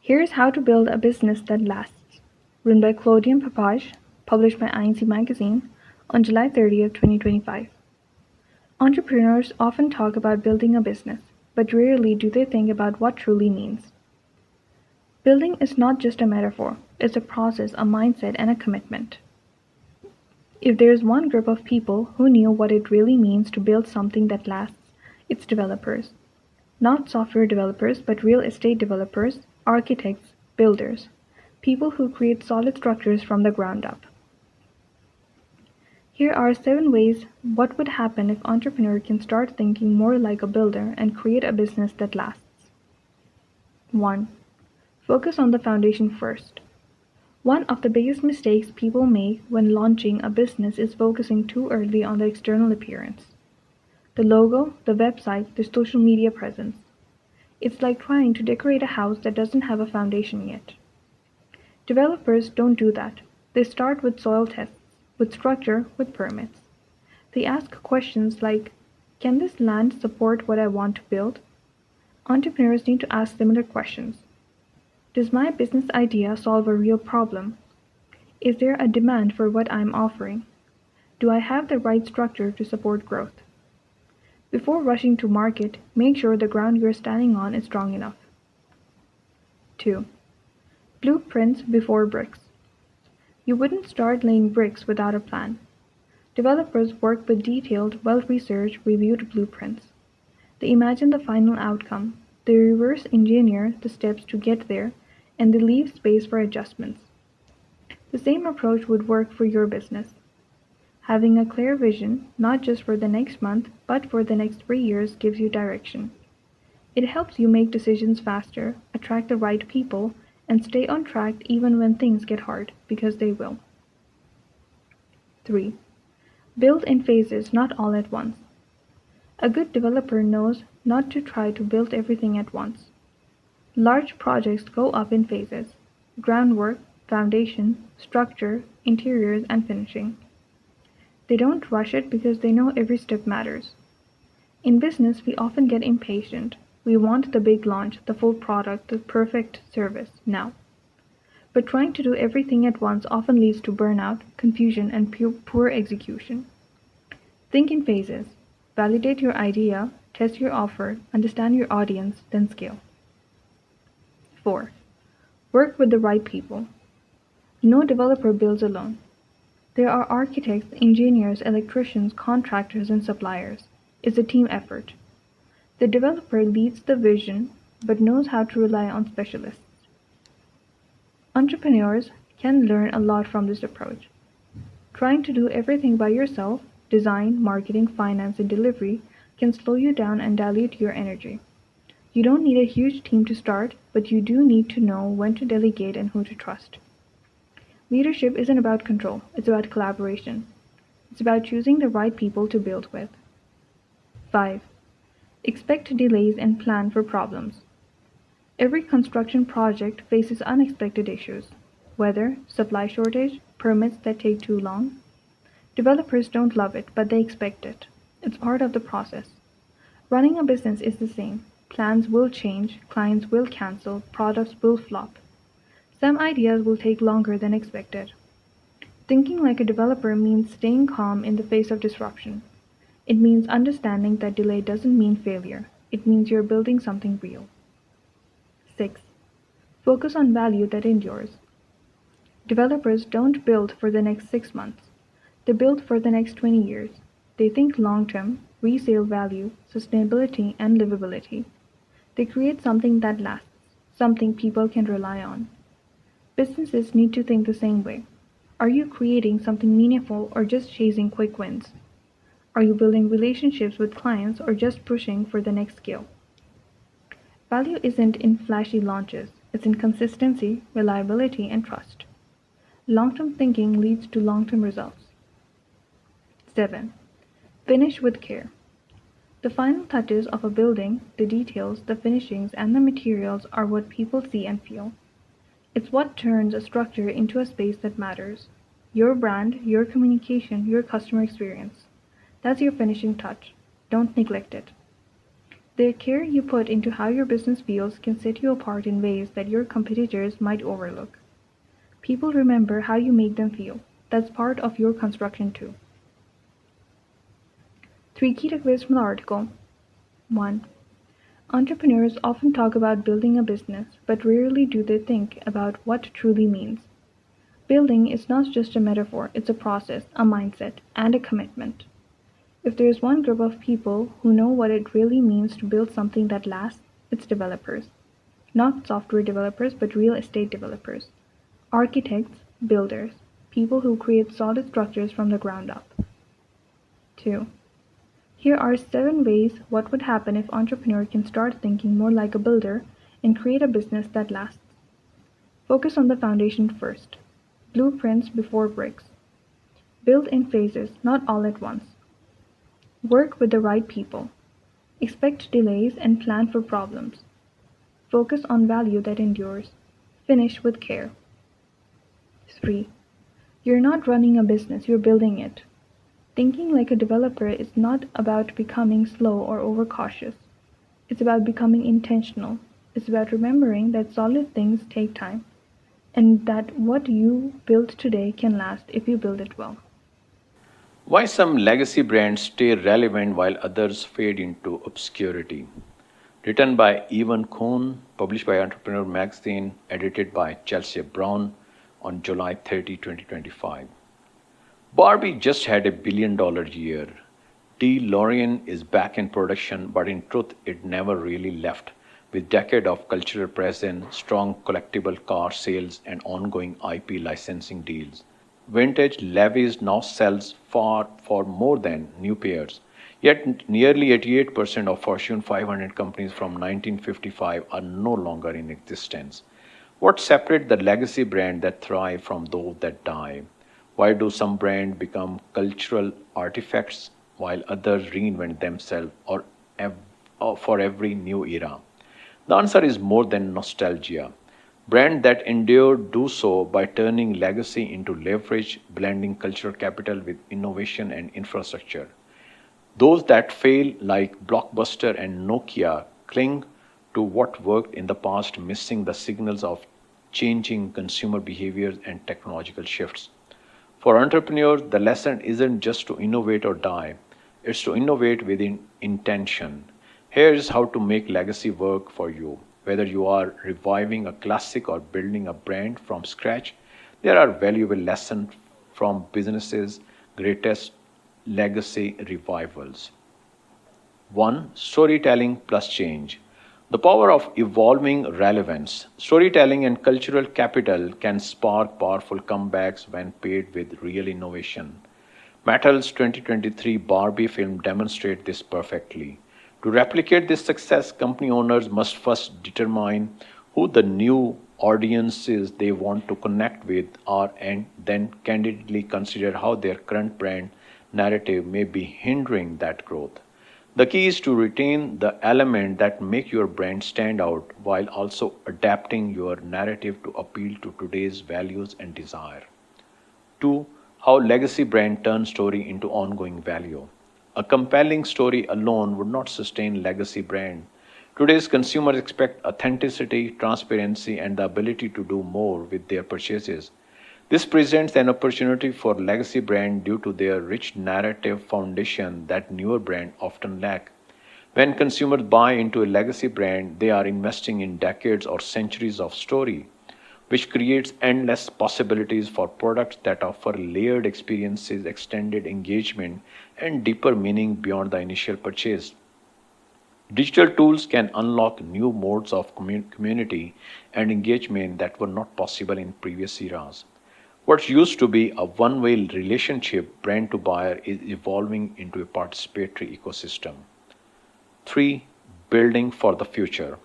Here's How to Build a Business That Lasts, written by Claudian Papage, published by INC Magazine on July 30th, 2025. Entrepreneurs often talk about building a business, but rarely do they think about what truly means. Building is not just a metaphor, it's a process, a mindset, and a commitment. If there's one group of people who knew what it really means to build something that lasts, it's developers. Not software developers, but real estate developers, architects, builders, people who create solid structures from the ground up. Here are 7 ways what would happen if entrepreneurs can start thinking more like a builder and create a business that lasts. 1. Focus on the foundation first. One of the biggest mistakes people make when launching a business is focusing too early on the external appearance. The logo, the website, the social media presence. It's like trying to decorate a house that doesn't have a foundation yet. Developers don't do that. They start with soil tests, with structure, with permits. They ask questions like, can this land support what I want to build? Entrepreneurs need to ask similar questions. Does my business idea solve a real problem? Is there a demand for what I'm offering? Do I have the right structure to support growth? Before rushing to market, make sure the ground you're standing on is strong enough. 2. Blueprints before bricks. You wouldn't start laying bricks without a plan. Developers work with detailed, well-researched, reviewed blueprints. They imagine the final outcome, they reverse engineer the steps to get there, and they leave space for adjustments. The same approach would work for your business. Having a clear vision, not just for the next month, but for the next 3 years, gives you direction. It helps you make decisions faster, attract the right people, and stay on track even when things get hard, because they will. 3. Build in phases, not all at once. A good developer knows not to try to build everything at once. Large projects go up in phases: groundwork, foundation, structure, interiors, and finishing. They don't rush it because they know every step matters. In business, we often get impatient. We want the big launch, the full product, the perfect service now. But trying to do everything at once often leads to burnout, confusion, and poor execution. Think in phases. Validate your idea, test your offer, understand your audience, then scale. 4. Work with the right people. No developer builds alone. There are architects, engineers, electricians, contractors, and suppliers. It's a team effort. The developer leads the vision, but knows how to rely on specialists. Entrepreneurs can learn a lot from this approach. Trying to do everything by yourself, design, marketing, finance, and delivery, can slow you down and dilute your energy. You don't need a huge team to start, but you do need to know when to delegate and who to trust. Leadership isn't about control, it's about collaboration. It's about choosing the right people to build with. 5. Expect delays and plan for problems. Every construction project faces unexpected issues: weather, supply shortage, permits that take too long. Developers don't love it, but they expect it. It's part of the process. Running a business is the same. Plans will change, clients will cancel, products will flop. Some ideas will take longer than expected. Thinking like a developer means staying calm in the face of disruption. It means understanding that delay doesn't mean failure. It means you're building something real. 6. Focus on value that endures. Developers don't build for the next 6 months. They build for the next 20 years. They think long-term, resale value, sustainability, and livability. They create something that lasts, something people can rely on. Businesses need to think the same way. Are you creating something meaningful or just chasing quick wins? Are you building relationships with clients or just pushing for the next scale? Value isn't in flashy launches, it's in consistency, reliability, and trust. Long-term thinking leads to long-term results. 7. Finish with care. The final touches of a building, the details, the finishings, and the materials are what people see and feel. It's what turns a structure into a space that matters. Your brand, your communication, your customer experience. That's your finishing touch. Don't neglect it. The care you put into how your business feels can set you apart in ways that your competitors might overlook. People remember how you make them feel. That's part of your construction too. Three key takeaways from the article. 1. Entrepreneurs often talk about building a business, but rarely do they think about what it truly means. Building is not just a metaphor, it's a process, a mindset, and a commitment. If there is one group of people who know what it really means to build something that lasts, it's developers. Not software developers, but real estate developers. Architects, builders, people who create solid structures from the ground up. 2. Here are 7 ways what would happen if entrepreneur can start thinking more like a builder and create a business that lasts. Focus on the foundation first. Blueprints before bricks. Build in phases, not all at once. Work with the right people. Expect delays and plan for problems. Focus on value that endures. Finish with care. 3. You're not running a business, you're building it. Thinking like a developer is not about becoming slow or overcautious. It's about becoming intentional. It's about remembering that solid things take time and that what you build today can last if you build it well. Why some legacy brands stay relevant while others fade into obscurity. Written by Evan Kuhn, published by Entrepreneur Magazine, edited by Chelsea Brown on July 30, 2025. Barbie just had a $1 billion year. DeLorean is back in production, but in truth, it never really left. With decade of cultural presence, strong collectible car sales, and ongoing IP licensing deals, vintage Levi's now sells far for more than new pairs. Yet nearly 88% of Fortune 500 companies from 1955 are no longer in existence. What separates the legacy brand that thrive from those that die? Why do some brands become cultural artifacts while others reinvent themselves or for every new era? The answer is more than nostalgia. Brands that endure do so by turning legacy into leverage, blending cultural capital with innovation and infrastructure. Those that fail, like Blockbuster and Nokia, cling to what worked in the past, missing the signals of changing consumer behaviors and technological shifts. For entrepreneurs, the lesson isn't just to innovate or die, it's to innovate with intention. Here is how to make legacy work for you. Whether you are reviving a classic or building a brand from scratch, there are valuable lessons from businesses' greatest legacy revivals. 1. Storytelling plus change. The power of evolving relevance. Storytelling and cultural capital can spark powerful comebacks when paired with real innovation. Mattel's 2023 Barbie film demonstrates this perfectly. To replicate this success, company owners must first determine who the new audiences they want to connect with are and then candidly consider how their current brand narrative may be hindering that growth. The key is to retain the element that make your brand stand out while also adapting your narrative to appeal to today's values and desire. 2. How legacy brand turn story into ongoing value. A compelling story alone would not sustain legacy brand. Today's consumers expect authenticity, transparency, and the ability to do more with their purchases. This presents an opportunity for legacy brand due to their rich narrative foundation that newer brands often lack. When consumers buy into a legacy brand, they are investing in decades or centuries of story, which creates endless possibilities for products that offer layered experiences, extended engagement, and deeper meaning beyond the initial purchase. Digital tools can unlock new modes of community and engagement that were not possible in previous eras. What used to be a one way relationship, brand to buyer, is evolving into a participatory ecosystem. 3. Building for the future.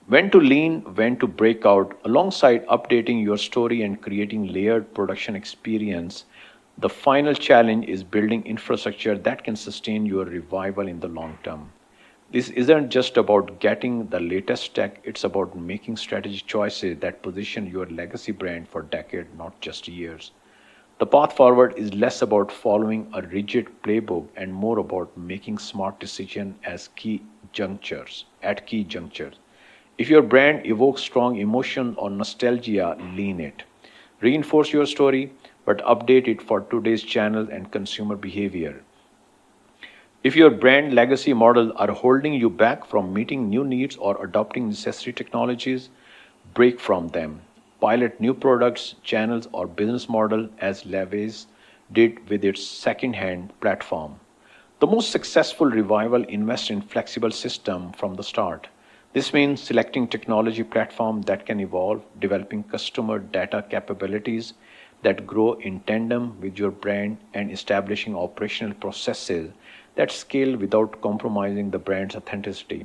When to lean, when to break out, alongside updating your story and creating layered production experience, the final challenge is building infrastructure that can sustain your revival in the long term. This isn't just about getting the latest tech, it's about making strategic choices that position your legacy brand for decades, not just years. The path forward is less about following a rigid playbook and more about making smart decisions as key key junctures. If your brand evokes strong emotion or nostalgia, lean it. Reinforce your story, but update it for today's channel and consumer behavior. If your brand legacy models are holding you back from meeting new needs or adopting necessary technologies, break from them. Pilot new products, channels, or business model as Levi's did with its second-hand platform. The most successful revival invests in flexible system from the start. This means selecting technology platform that can evolve, developing customer data capabilities that grow in tandem with your brand, and establishing operational processes that scale without compromising the brand's authenticity.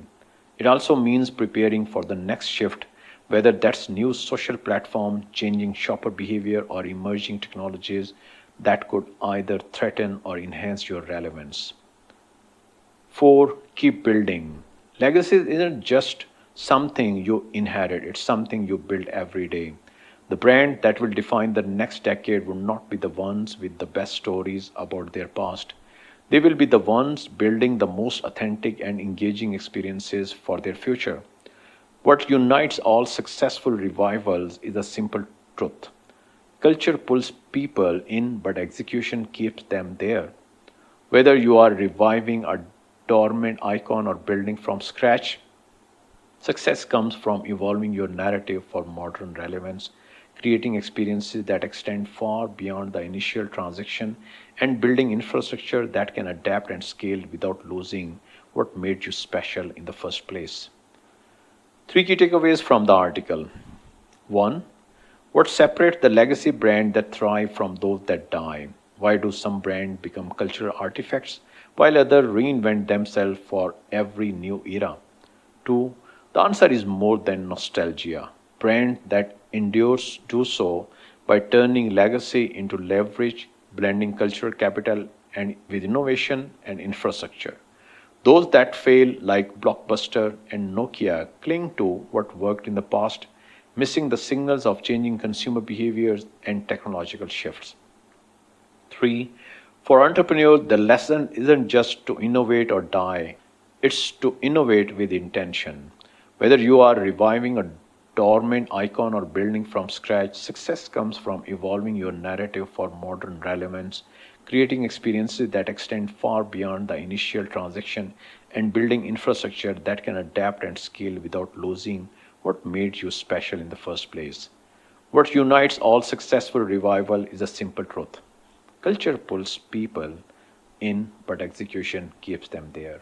It also means preparing for the next shift, whether that's new social platform, changing shopper behavior, or emerging technologies that could either threaten or enhance your relevance. 4. Keep building. Legacy isn't just something you inherit, it's something you build every day. The brand that will define the next decade will not be the ones with the best stories about their past. They will be the ones building the most authentic and engaging experiences for their future. What unites all successful revivals is a simple truth. Culture pulls people in, but execution keeps them there. Whether you are reviving a dormant icon or building from scratch, success comes from evolving your narrative for modern relevance, creating experiences that extend far beyond the initial transaction, and building infrastructure that can adapt and scale without losing what made you special in the first place. Three key takeaways from the article. 1. What separates the legacy brand that thrive from those that die? Why do some brands become cultural artifacts while others reinvent themselves for every new era? 2. The answer is more than nostalgia. Brands that endures do so by turning legacy into leverage, blending cultural capital and with innovation and infrastructure. Those that fail, like Blockbuster and Nokia, cling to what worked in the past, missing the signals of changing consumer behaviors and technological shifts. 3. For entrepreneurs, the lesson isn't just to innovate or die, it's to innovate with intention. Whether you are reviving a dormant icon or building from scratch, success comes from evolving your narrative for modern relevance, creating experiences that extend far beyond the initial transaction, and building infrastructure that can adapt and scale without losing what made you special in the first place. What unites all successful revival is a simple truth. Culture pulls people in, but execution keeps them there.